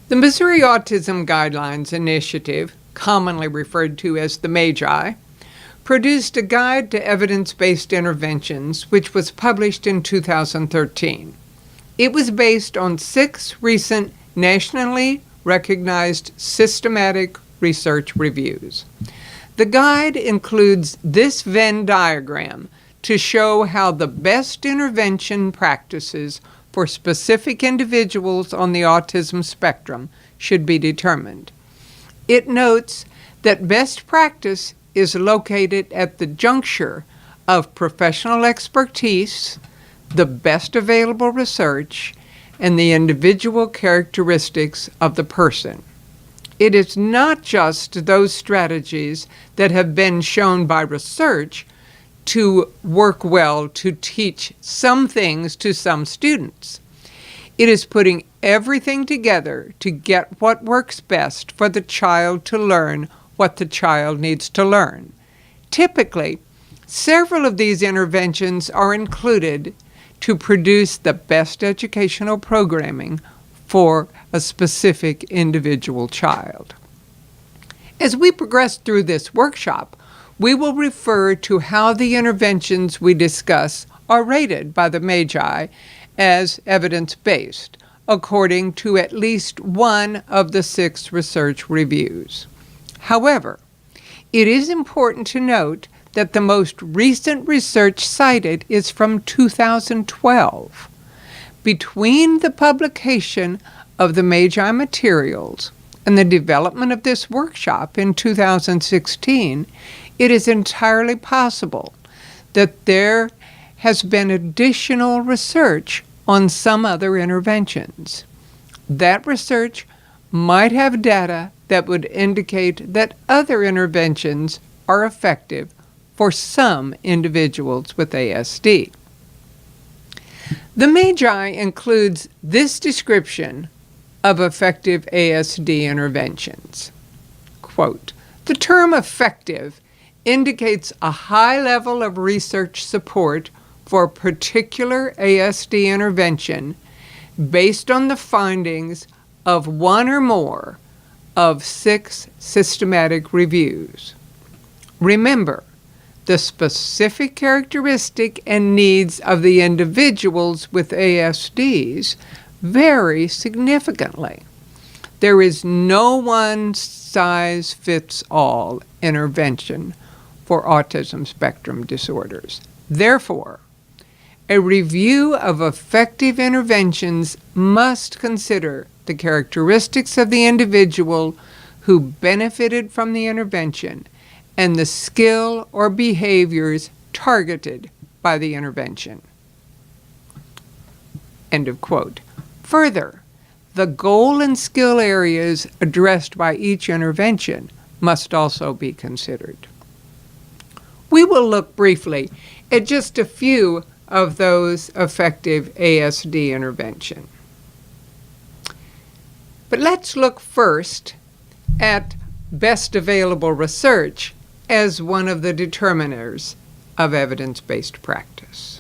The Missouri Autism Guidelines Initiative, commonly referred to as the MAGI, produced a guide to evidence-based interventions, which was published in 2013. It was based on 6 recent nationally recognized systematic research reviews. The guide includes this Venn diagram to show how the best intervention practices for specific individuals on the autism spectrum should be determined. It notes that best practice is located at the juncture of professional expertise, the best available research, and the individual characteristics of the person. It is not just those strategies that have been shown by research to work well to teach some things to some students. It is putting everything together to get what works best for the child to learn what the child needs to learn. Typically, several of these interventions are included to produce the best educational programming for a specific individual child. As we progress through this workshop, we will refer to how the interventions we discuss are rated by the MAGI as evidence-based, according to at least one of the 6 research reviews. However, it is important to note that the most recent research cited is from 2012. Between the publication of the MAGI materials and the development of this workshop in 2016, it is entirely possible that there has been additional research on some other interventions. That research might have data that would indicate that other interventions are effective for some individuals with ASD. The MAGI includes this description of effective ASD interventions. Quote, "The term effective indicates a high level of research support for a particular ASD intervention based on the findings of one or more of 6 systematic reviews. Remember, the specific characteristic and needs of the individuals with ASDs vary significantly. There is no one-size-fits-all intervention for autism spectrum disorders. Therefore, a review of effective interventions must consider the characteristics of the individual who benefited from the intervention and the skill or behaviors targeted by the intervention." End of quote. Further, the goal and skill areas addressed by each intervention must also be considered. We will look briefly at just a few of those effective ASD interventions. But let's look first at best available research as one of the determiners of evidence-based practice.